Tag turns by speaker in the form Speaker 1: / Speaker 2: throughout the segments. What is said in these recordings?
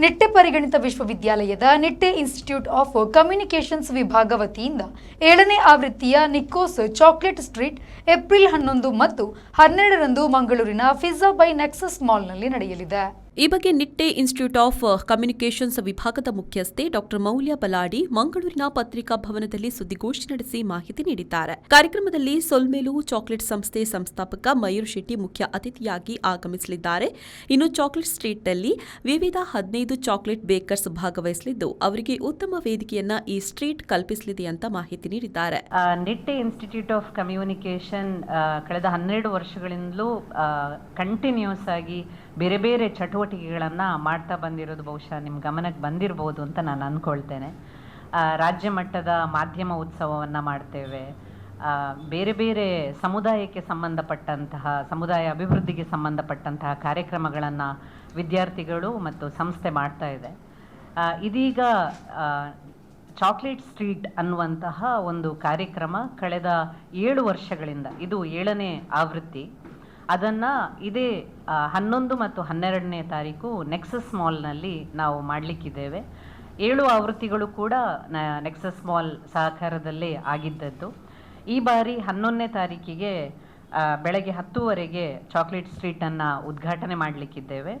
Speaker 1: ನಿಟ್ಟೆ ಪರಿಗಣಿತ ವಿಶ್ವವಿದ್ಯಾಲಯದ Nitte institute of communications ವಿಭಾಗ ವತಿಯಿಂದ 7ನೇ ಆವೃತ್ತಿಯ ನಿಕೋಸ್ ಚಾಕ್ಲೇಟ್ ಸ್ಟ್ರೀಟ್ ಏಪ್ರಿಲ್ 11 ಮತ್ತು 12ರಂದು ಮಂಗಳೂರಿನ ಪಿಜ್ಜಾ ಬೈ ನೆಕ್ಸಸ್ ಮಾಲ್ನಲ್ಲಿ ನಡೆಯಲಿದೆ.
Speaker 2: ಈ ಬಗ್ಗೆ ನಿಟ್ಟೆ ಇನ್ಸ್ಟಿಟ್ಯೂಟ್ ಆಫ್ ಕಮ್ಯುನಿಕೇಷನ್ಸ್ ವಿಭಾಗದ ಮುಖ್ಯಸ್ಥೆ ಡಾ ಮೌಲ್ಯ ಬಲಾಡಿ ಮಂಗಳೂರಿನ ಪತ್ರಿಕಾ ಭವನದಲ್ಲಿ ಸುದ್ದಿಗೋಷ್ಠಿ ನಡೆಸಿ ಮಾಹಿತಿ ನೀಡಿದ್ದಾರೆ. ಕಾರ್ಯಕ್ರಮದಲ್ಲಿ ಸೊಲ್ಮೇಲು ಚಾಕ್ಲೇಟ್ ಸಂಸ್ಥೆ ಸಂಸ್ಥಾಪಕ ಮಯೂರ್ ಶೆಟ್ಟಿ ಮುಖ್ಯ ಅತಿಥಿಯಾಗಿ ಆಗಮಿಸಲಿದ್ದಾರೆ. ಇನ್ನು ಚಾಕ್ಲೇಟ್ ಸ್ಟ್ರೀಟ್ನಲ್ಲಿ ವಿವಿಧ 15 ಚಾಕ್ಲೇಟ್ ಬೇಕರ್ಸ್ ಭಾಗವಹಿಸಲಿದ್ದು ಅವರಿಗೆ ಉತ್ತಮ ವೇದಿಕೆಯನ್ನ ಈ ಸ್ಟ್ರೀಟ್ ಕಲ್ಪಿಸಲಿದೆ ಅಂತ ಮಾಹಿತಿ ನೀಡಿದ್ದಾರೆ.
Speaker 3: ನಿಟ್ಟೆ ಇನ್ಸ್ಟಿಟ್ಯೂಟ್ ಆಫ್ ಕಮ್ಯುನಿಕೇಷನ್ ಕಳೆದ 12 ವರ್ಷಗಳಿಂದಲೂ ಕಂಟಿನ್ಯೂಸ್ ಆಗಿ ಬೇರೆ ಬೇರೆ ಚಟುವಟಿಕೆಗಳನ್ನು ಮಾಡ್ತಾ ಬಂದಿರೋದು ಬಹುಶಃ ನಿಮ್ಮ ಗಮನಕ್ಕೆ ಬಂದಿರಬಹುದು ಅಂತ ನಾನು ಅಂದ್ಕೊಳ್ತೇನೆ. ರಾಜ್ಯ ಮಟ್ಟದ ಮಾಧ್ಯಮ ಉತ್ಸವವನ್ನು ಮಾಡ್ತೇವೆ. ಬೇರೆ ಬೇರೆ ಸಮುದಾಯಕ್ಕೆ ಸಂಬಂಧಪಟ್ಟಂತಹ ಸಮುದಾಯ ಅಭಿವೃದ್ಧಿಗೆ ಸಂಬಂಧಪಟ್ಟಂತಹ ಕಾರ್ಯಕ್ರಮಗಳನ್ನು ವಿದ್ಯಾರ್ಥಿಗಳು ಮತ್ತು ಸಂಸ್ಥೆ ಮಾಡ್ತಾ ಇದೆ. ಇದೀಗ ಚಾಕ್ಲೇಟ್ ಸ್ಟ್ರೀಟ್ ಅನ್ನುವಂತಹ ಒಂದು ಕಾರ್ಯಕ್ರಮ ಕಳೆದ 7 ವರ್ಷಗಳಿಂದ, ಇದು 7ನೇ ಆವೃತ್ತಿ, ಅದನ್ನು ಇದೇ 11 ಮತ್ತು 12ನೇ ತಾರೀಕು ನೆಕ್ಸಸ್ ಮಾಲ್ನಲ್ಲಿ ನಾವು ಮಾಡಲಿಕ್ಕಿದ್ದೇವೆ. 7 ಆವೃತ್ತಿಗಳು ಕೂಡ ನೆಕ್ಸಸ್ ಮಾಲ್ ಸಹಕಾರದಲ್ಲೇ ಆಗಿದ್ದದ್ದು. ಈ ಬಾರಿ 11ನೇ ತಾರೀಕಿಗೆ ಬೆಳಗ್ಗೆ 10ವರೆಗೆ ಚಾಕ್ಲೇಟ್ ಸ್ಟ್ರೀಟನ್ನು ಉದ್ಘಾಟನೆ ಮಾಡಲಿಕ್ಕಿದ್ದೇವೆ.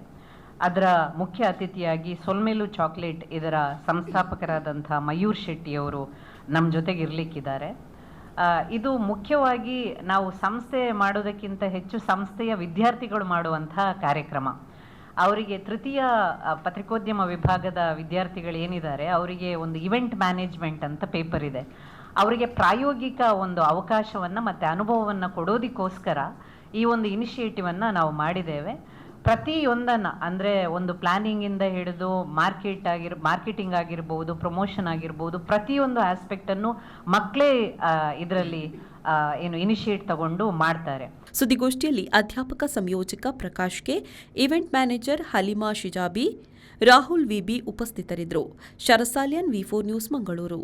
Speaker 3: ಅದರ ಮುಖ್ಯ ಅತಿಥಿಯಾಗಿ ಸೊಲ್ಮೇಲು ಚಾಕ್ಲೇಟ್ ಇದರ ಸಂಸ್ಥಾಪಕರಾದಂಥ ಮಯೂರ್ ಶೆಟ್ಟಿಯವರು ನಮ್ಮ ಜೊತೆಗೆ ಇರಲಿಕ್ಕಿದ್ದಾರೆ. ಇದು ಮುಖ್ಯವಾಗಿ ನಾವು ಸಂಸ್ಥೆ ಮಾಡೋದಕ್ಕಿಂತ ಹೆಚ್ಚು ಸಂಸ್ಥೆಯ ವಿದ್ಯಾರ್ಥಿಗಳು ಮಾಡುವಂಥ ಕಾರ್ಯಕ್ರಮ. ಅವರಿಗೆ ತೃತೀಯ ಪತ್ರಿಕೋದ್ಯಮ ವಿಭಾಗದ ವಿದ್ಯಾರ್ಥಿಗಳು ಏನಿದ್ದಾರೆ ಅವರಿಗೆ ಒಂದು ಇವೆಂಟ್ ಮ್ಯಾನೇಜ್ಮೆಂಟ್ ಅಂತ ಪೇಪರ್ ಇದೆ. ಅವರಿಗೆ ಪ್ರಾಯೋಗಿಕ ಒಂದು ಅವಕಾಶವನ್ನು ಮತ್ತು ಅನುಭವವನ್ನು ಕೊಡೋದಕ್ಕೋಸ್ಕರ ಈ ಒಂದು ಇನಿಷಿಯೇಟಿವನ್ನು ನಾವು ಮಾಡಿದ್ದೇವೆ. ಪ್ರತಿಯೊಂದನ್ನು ಅಂದರೆ ಒಂದು ಪ್ಲಾನಿಂಗಿಂದ ಹಿಡಿದು ಮಾರ್ಕೆಟಿಂಗ್ ಆಗಿರ್ಬೋದು, ಪ್ರಮೋಷನ್ ಆಗಿರ್ಬೋದು, ಪ್ರತಿಯೊಂದು ಆಸ್ಪೆಕ್ಟನ್ನು ಮಕ್ಕಳೇ ಇದರಲ್ಲಿ ಇನಿಷಿಯೇಟ್ ತಗೊಂಡು ಮಾಡ್ತಾರೆ.
Speaker 2: ಸುದ್ದಿಗೋಷ್ಠಿಯಲ್ಲಿ ಅಧ್ಯಾಪಕ ಸಂಯೋಜಕ Prakash K, event manager Halima Shijabi, Rahul VB ಉಪಸ್ಥಿತರಿದ್ದರು. ಶರಸಾಲಿಯನ್, ವಿ4 ನ್ಯೂಸ್, ಮಂಗಳೂರು.